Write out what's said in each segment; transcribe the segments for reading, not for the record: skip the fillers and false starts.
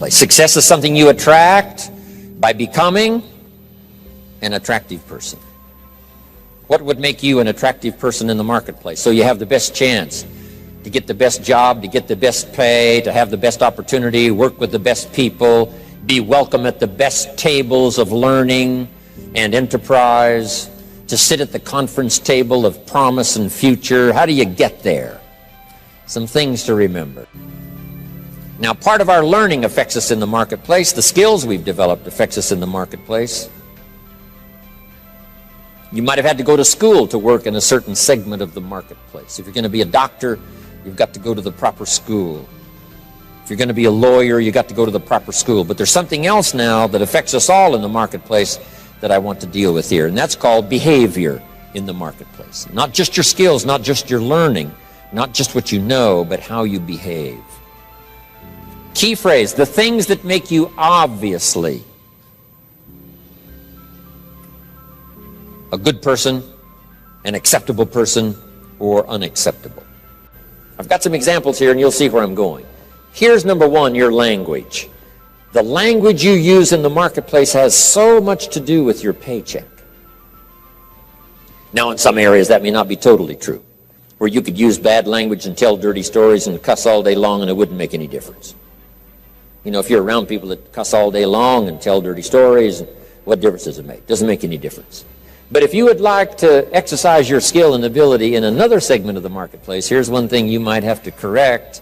Success is something you attract by becoming an attractive person. What would make you an attractive person in the marketplace? So you have the best chance to get the best job, to get the best pay, to have the best opportunity, work with the best people, be welcome at the best tables of learning and enterprise, to sit at the conference table of promise and future. How do you get there? Some things to remember. Now, part of our learning affects us in the marketplace. The skills we've developed affects us in the marketplace. You might have had to go to school to work in a certain segment of the marketplace. If you're going to be a doctor, you've got to go to the proper school. If you're going to be a lawyer, you've got to go to the proper school. But there's something else now that affects us all in the marketplace that I want to deal with here, and that's called behavior in the marketplace. Not just your skills, not just your learning, not just what you know, but how you behave. Key phrase, the things that make you obviously a good person, an acceptable person, or unacceptable. I've got some examples here and you'll see where I'm going. Here's number one, your language. The language you use in the marketplace has so much to do with your paycheck. Now, in some areas that may not be totally true, where you could use bad language and tell dirty stories and cuss all day long and it wouldn't make any difference. You know, if you're around people that cuss all day long and tell dirty stories, what difference does it make? Doesn't make any difference. But if you would like to exercise your skill and ability in another segment of the marketplace, here's one thing you might have to correct,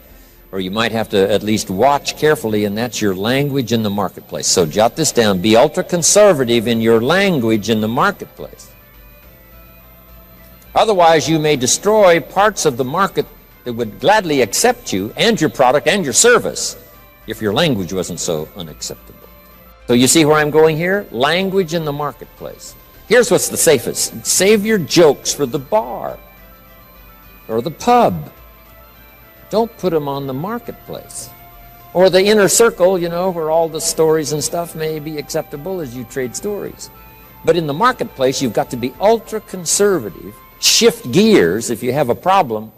or you might have to at least watch carefully, and that's your language in the marketplace. So jot this down. Be ultra-conservative in your language in the marketplace. Otherwise, you may destroy parts of the market that would gladly accept you and your product and your service if your language wasn't so unacceptable. So you see where I'm going here? Language in the marketplace. Here's what's the safest. Save your jokes for the bar or the pub. Don't put them on the marketplace. Or the inner circle, you know, where all the stories and stuff may be acceptable as you trade stories. But in the marketplace, you've got to be ultra-conservative. Shift gears if you have a problem.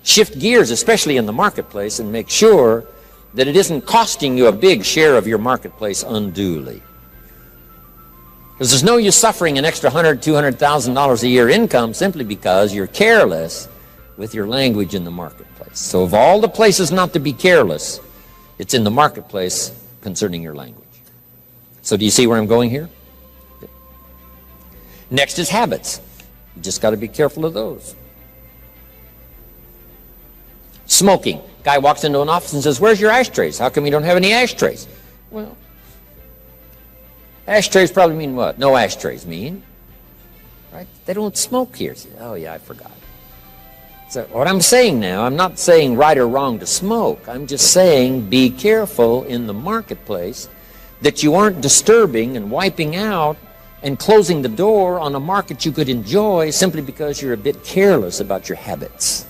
Shift gears, especially in the marketplace, and make sure that it isn't costing you a big share of your marketplace unduly. Because there's no use suffering an extra $100,000, $200,000 a year income simply because you're careless with your language in the marketplace. So of all the places not to be careless, it's in the marketplace concerning your language. So do you see where I'm going here? Next is habits. You just got to be careful of those. Smoking. Guy walks into an office and says, "Where's your ashtrays? How come you don't have any ashtrays?" Well, ashtrays probably mean what? No ashtrays mean, right? They don't smoke here. Oh yeah, I forgot. So what I'm saying now, I'm not saying right or wrong to smoke. I'm just saying be careful in the marketplace that you aren't disturbing and wiping out and closing the door on a market you could enjoy simply because you're a bit careless about your habits.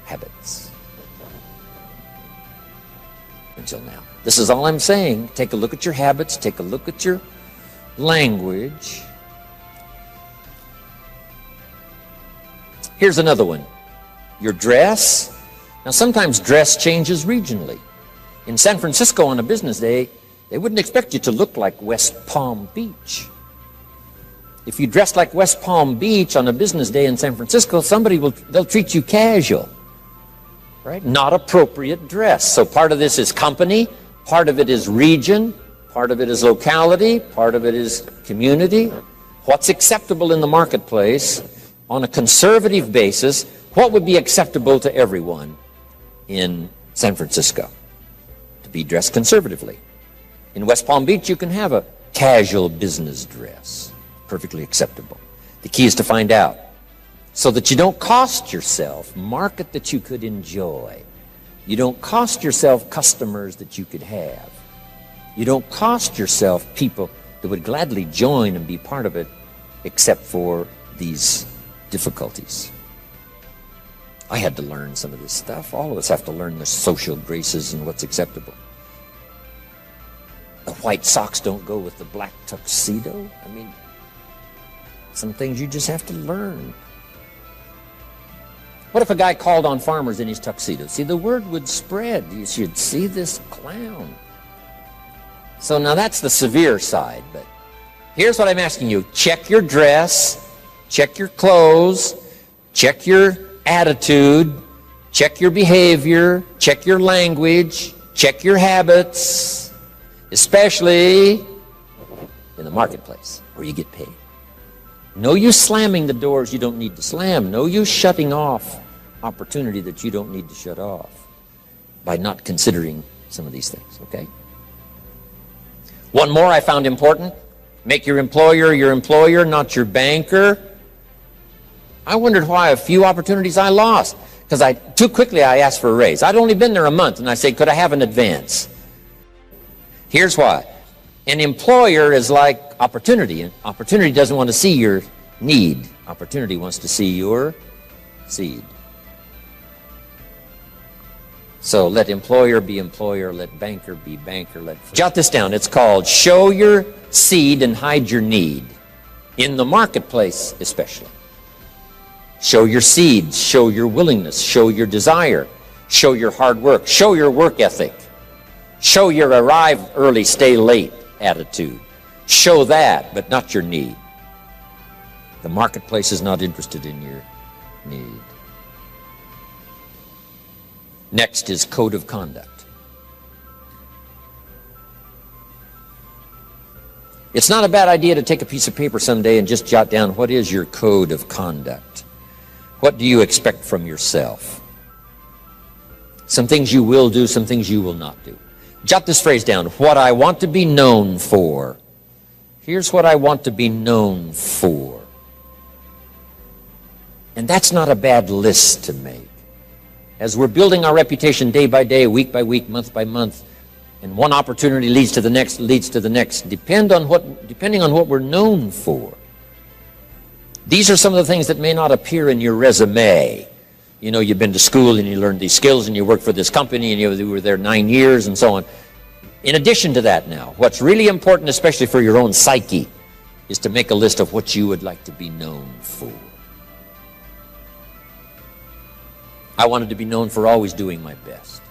Habits. Until now. This is all I'm saying. Take a look at your habits. Take a look at your language. Here's another one. Your dress. Now, sometimes dress changes regionally. In San Francisco on a business day, they wouldn't expect you to look like West Palm Beach. If you dress like West Palm Beach on a business day in San Francisco, they'll treat you casual. Right? Not appropriate dress. So part of this is company, part of it is region, part of it is locality, part of it is community. What's acceptable in the marketplace on a conservative basis? What would be acceptable to everyone in San Francisco? To be dressed conservatively. In West Palm Beach, you can have a casual business dress. Perfectly acceptable. The key is to find out, so that you don't cost yourself market that you could enjoy. You don't cost yourself customers that you could have. You don't cost yourself people that would gladly join and be part of it, except for these difficulties. I had to learn some of this stuff. All of us have to learn the social graces and what's acceptable. The white socks don't go with the black tuxedo. I mean, some things you just have to learn. What if a guy called on farmers in his tuxedo? See, the word would spread. You should see this clown. So now that's the severe side, but here's what I'm asking you. Check your dress, check your clothes, check your attitude, check your behavior, check your language, check your habits, especially in the marketplace where you get paid. No use slamming the doors you don't need to slam. No use shutting off opportunity that you don't need to shut off by not considering some of these things, okay? One more I found important. Make your employer, not your banker. I wondered why a few opportunities I lost. Because too quickly I asked for a raise. I'd only been there a month, and I said, could I have an advance? Here's why. An employer is like opportunity. Opportunity doesn't want to see your need. Opportunity wants to see your seed. So let employer be employer, let banker be banker, jot this down. It's called show your seed and hide your need. In the marketplace especially. Show your seeds, show your willingness, show your desire, show your hard work, show your work ethic, show your arrive early, stay late attitude. Show that, but not your need. The marketplace is not interested in your need. Next is code of conduct. It's not a bad idea to take a piece of paper someday and just jot down what is your code of conduct. What do you expect from yourself? Some things you will do, some things you will not do. Jot this phrase down. What I want to be known for. Here's what I want to be known for. And that's not a bad list to make. As we're building our reputation day by day, week by week, month by month, and one opportunity leads to the next, depending on what we're known for. These are some of the things that may not appear in your resume. You know, you've been to school and you learned these skills and you worked for this company and you were there 9 years and so on. In addition to that now, what's really important, especially for your own psyche, is to make a list of what you would like to be known for. I wanted to be known for always doing my best.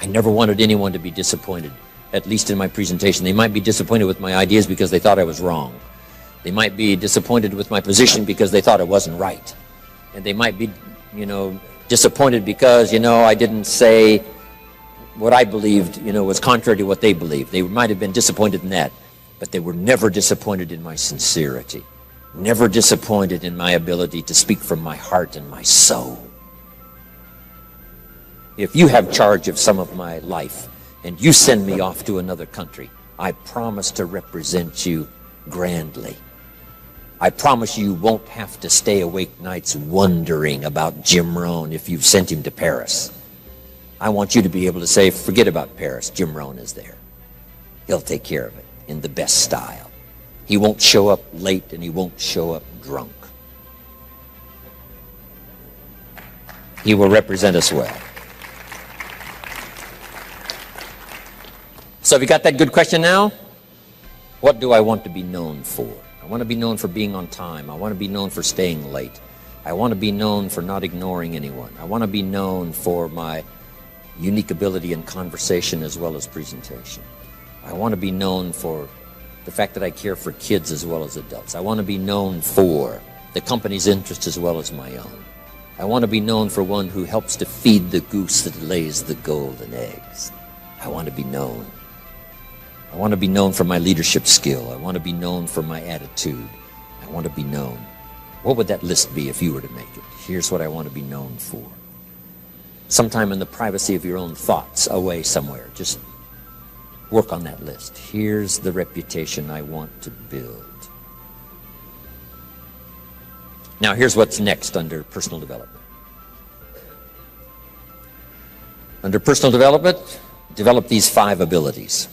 I never wanted anyone to be disappointed, at least in my presentation. They might be disappointed with my ideas because they thought I was wrong. They might be disappointed with my position because they thought it wasn't right. And they might be, disappointed because, I didn't say what I believed, was contrary to what they believed. They might have been disappointed in that, but they were never disappointed in my sincerity. Never disappointed in my ability to speak from my heart and my soul. If you have charge of some of my life and you send me off to another country, I promise to represent you grandly. I promise you won't have to stay awake nights wondering about Jim Rohn if you've sent him to Paris. I want you to be able to say, forget about Paris, Jim Rohn is there. He'll take care of it in the best style. He won't show up late and he won't show up drunk. He will represent us well. So have you got that good question now? What do I want to be known for? I want to be known for being on time. I want to be known for staying late. I want to be known for not ignoring anyone. I want to be known for my unique ability in conversation as well as presentation. I want to be known for the fact that I care for kids as well as adults. I want to be known for the company's interest as well as my own. I want to be known for one who helps to feed the goose that lays the golden eggs. I want to be known. I want to be known for my leadership skill. I want to be known for my attitude. I want to be known. What would that list be if you were to make it? Here's what I want to be known for. Sometime in the privacy of your own thoughts, away somewhere, just work on that list. Here's the reputation I want to build. Now here's what's next under personal development. Under personal development, develop these 5 abilities.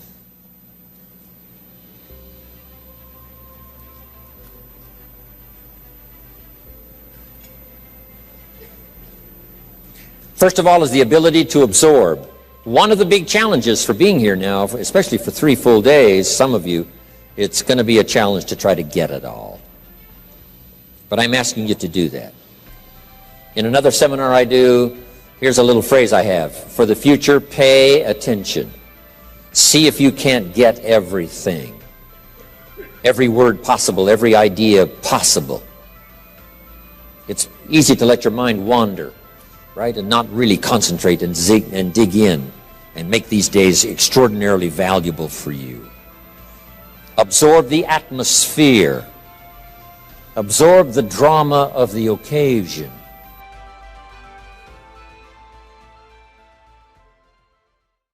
First of all is the ability to absorb. One of the big challenges for being here now, especially for 3 full days, some of you, it's going to be a challenge to try to get it all. But I'm asking you to do that. In another seminar I do, here's a little phrase I have. For the future, pay attention. See if you can't get everything. Every word possible, every idea possible. It's easy to let your mind wander, right, and not really concentrate and dig in and make these days extraordinarily valuable for you. Absorb the atmosphere. Absorb the drama of the occasion.